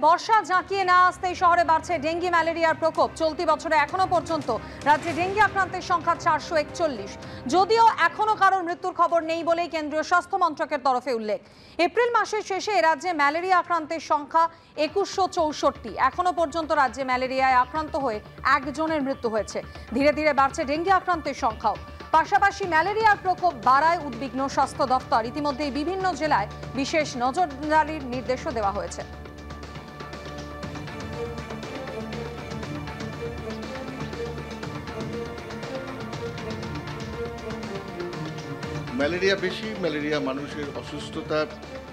বর্ষা জাঁকিয়ে না আসতেই শহরে বাড়ছে ডেঙ্গি ম্যালেরিয়ার প্রকোপ। চলতি বছরে এখনো পর্যন্ত রাজ্যে ডেঙ্গি আক্রান্তের সংখ্যা 441। যদিও এখনো কারোর মৃত্যুর খবর নেই বলেই কেন্দ্রীয় স্বাস্থ্য মন্ত্রকের তরফে উল্লেখ। এপ্রিল মাসের শেষে রাজ্যে ম্যালেরিয়া আক্রান্তের সংখ্যা 2164। এখনো পর্যন্ত রাজ্যে ম্যালেরিয়ায় আক্রান্ত হয়ে একজনের মৃত্যু হয়েছে। ধীরে ধীরে বাড়ছে ডেঙ্গি আক্রান্তের সংখ্যাও। পাশাপাশি ম্যালেরিয়ার প্রকোপ বাড়ায় উদ্বিগ্ন স্বাস্থ্য দপ্তর। ইতিমধ্যেই বিভিন্ন জেলায় বিশেষ নজরদারির নির্দেশও দেওয়া হয়েছে। ম্যালেরিয়া বেশি, ম্যালেরিয়া মানুষের অসুস্থতা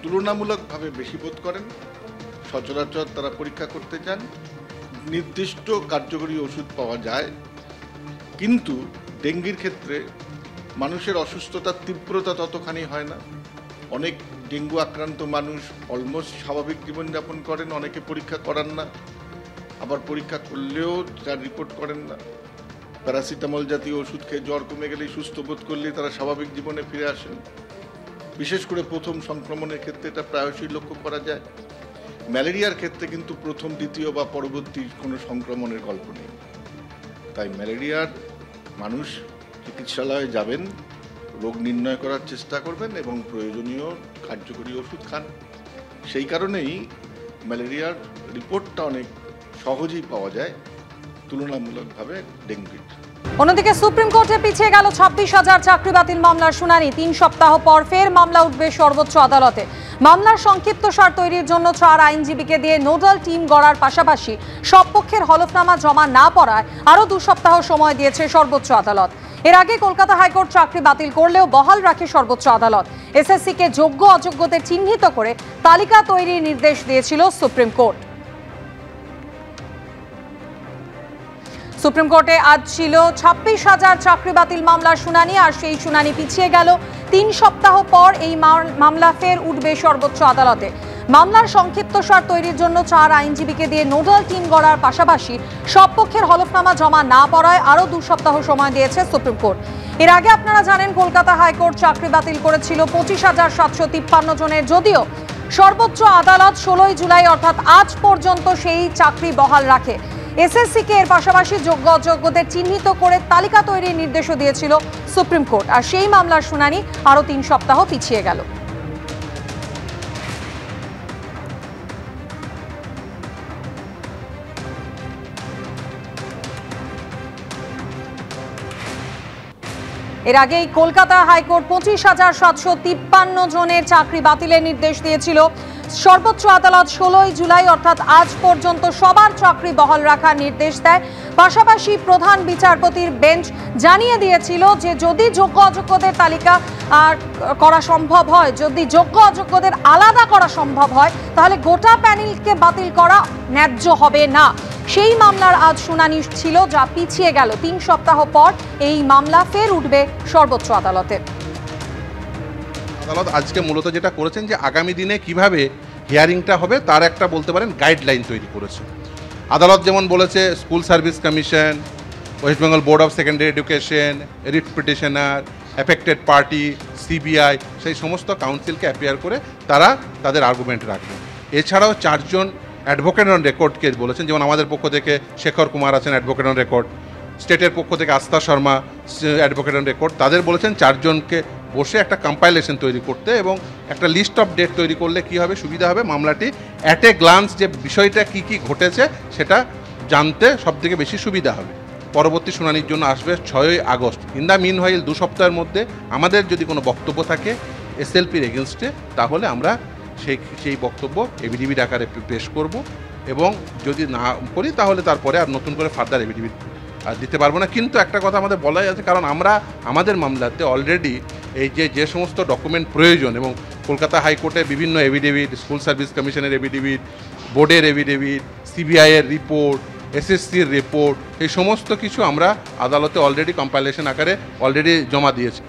তুলনামূলকভাবে বেশি বোধ করেন। সচরাচর তারা পরীক্ষা করতে যান, নির্দিষ্ট কার্যকরী ওষুধ পাওয়া যায়। কিন্তু ডেঙ্গির ক্ষেত্রে মানুষের অসুস্থতার তীব্রতা ততখানি হয় না। অনেক ডেঙ্গু আক্রান্ত মানুষ অলমোস্ট স্বাভাবিক জীবনযাপন করেন, অনেকে পরীক্ষা করান না, আবার পরীক্ষা করলেও তার রিপোর্ট করেন না। প্যারাসিটামল জাতীয় ওষুধ খেয়ে জ্বর কমে গেলেই সুস্থ বোধ করলে তারা স্বাভাবিক জীবনে ফিরে আসেন। বিশেষ করে প্রথম সংক্রমণের ক্ষেত্রে এটা প্রায়শই লক্ষ্য করা যায়। ম্যালেরিয়ার ক্ষেত্রে কিন্তু প্রথম, দ্বিতীয় বা পরবর্তী কোনো সংক্রমণের গল্প নেই। তাই ম্যালেরিয়ার মানুষ চিকিৎসালয়ে যাবেন, রোগ নির্ণয় করার চেষ্টা করবেন এবং প্রয়োজনীয় কার্যকরী ওষুধ খান। সেই কারণেই ম্যালেরিয়ার রিপোর্টটা অনেক সহজেই পাওয়া যায় তুলনামূলকভাবে ডেঙ্গির। অন্যদিকে সুপ্রিম কোর্টে পিছিয়ে গেল 26,000 চাকরি বাতিল মামলার শুনানি। 3 সপ্তাহ পর ফের মামলা উঠবে সর্বোচ্চ আদালতে। মামলার সংক্ষিপ্তসার তৈরির জন্য 4 আইনজীবীকে দিয়ে নোডাল টিম গড়ার পাশাপাশি সব পক্ষের হলফনামা জমা না পড়ায় আরও 2 সপ্তাহ সময় দিয়েছে সর্বোচ্চ আদালত। এর আগে কলকাতা হাইকোর্ট চাকরি বাতিল করলেও বহাল রাখে সর্বোচ্চ আদালত। এসএসসিকে যোগ্য অযোগ্যদের চিহ্নিত করে তালিকা তৈরির নির্দেশ দিয়েছিল সুপ্রিম কোর্ট। সুপ্রিম কোর্টে আজ ছিল 26,000 চাকরি বাতিল মামলার শুনানি, আর সেই শুনানি পিছিয়ে গেল। 3 সপ্তাহ পর এই মামলা ফের উঠবে সর্বোচ্চ আদালতে। মামলার সংক্ষিপ্তসার তৈরির জন্য 4 আইনজীবীকে দিয়ে নোডাল টিম গড়ার পাশাপাশি সব পক্ষের হলফনামা জমা না পড়ায় আরও 2 সপ্তাহ সময় দিয়েছে সুপ্রিম কোর্ট। এর আগে আপনারা জানেন কলকাতা হাইকোর্ট চাকরি বাতিল করেছিল 25,753 জনের। যদিও সর্বোচ্চ আদালত 16 জুলাই অর্থাৎ আজ পর্যন্ত সেই চাকরি বহাল রাখে। এসএসসিকে এর পাশাপাশি যোগ্য অযোগ্যদের চিহ্নিত করে তালিকা তৈরির নির্দেশও দিয়েছিল সুপ্রিম কোর্ট, আর সেই মামলার শুনানি আরও 3 সপ্তাহ পিছিয়ে গেল। এর আগেই কলকাতা হাইকোর্ট 25,753 জনের চাকরি বাতিলের নির্দেশ দিয়েছিল। সর্বোচ্চ আদালত 16 জুলাই অর্থাৎ আজ পর্যন্ত সবার চাকরি বহাল রাখার নির্দেশ দেয়। পাশাপাশি প্রধান বিচারপতির বেঞ্চ জানিয়ে দিয়েছিল যে যদি যোগ্য অযোগ্যদের তালিকা করা সম্ভব হয়, যদি যোগ্য অযোগ্যদের আলাদা করা সম্ভব হয়, তাহলে গোটা প্যানেলকে বাতিল করা ন্যায্য হবে না। সেই মামলার আজ শুনানি ছিল, যা পিছিয়ে গেল। 3 সপ্তাহ পর এই মামলা ফের উঠবে সর্বোচ্চ আদালতে। আদালত আজকে মূলত যেটা করেছেন যে আগামী দিনে কিভাবে হিয়ারিংটা হবে তার একটা বলতে পারেন গাইডলাইন তৈরি করেছে। আদালত যেমন বলেছে school service commission, West Bengal board of secondary education, writ petitioner, affected party, CBI, সেই সমস্ত কাউন্সিলকে অ্যাপিয়ার করে তারা তাদের আর্গুমেন্ট রাখবে। এছাড়াও 4 জন অ্যাডভোকেট অন রেকর্ডকে বলেছেন, যেমন আমাদের পক্ষ থেকে শেখর কুমার আছেন অ্যাডভোকেট অন রেকর্ড, স্টেটের পক্ষ থেকে আস্থা শর্মা অ্যাডভোকেট অন রেকর্ড। তাদের বলেছেন 4 জনকে বসে একটা কম্পাইলেশন তৈরি করতে এবং একটা লিস্ট অফ ডেট তৈরি করলে কি হবে, সুবিধা হবে মামলাটি অ্যাট এ গ্লান্স যে বিষয়টা কি কি ঘটেছে সেটা জানতে সবথেকে বেশি সুবিধা হবে। পরবর্তী শুনানির জন্য আসবে 6 August. In the meanwhile 2 সপ্তাহের মধ্যে আমাদের যদি কোনো বক্তব্য থাকে এসএলপির এগেনস্টে, তাহলে আমরা সেই বক্তব্য এভিডেভিট আকারে পেশ করব, এবং যদি না করি তাহলে তারপরে আর নতুন করে ফার্দার এভিডেভিট দিতে পারবো না। কিন্তু একটা কথা আমাদের বলাই আছে, কারণ আমরা আমাদের মামলাতে অলরেডি এই যে সমস্ত ডকুমেন্ট প্রয়োজন, এবং কলকাতা হাইকোর্টে বিভিন্ন এভিডেভিট, স্কুল সার্ভিস কমিশনের এভিডেভিট, বোর্ডের এভিডেভিট, সিবিআইয়ের রিপোর্ট, এসএসসির রিপোর্ট, এই সমস্ত কিছু আমরা আদালতে অলরেডি কম্পাইলেশন আকারে অলরেডি জমা দিয়েছি।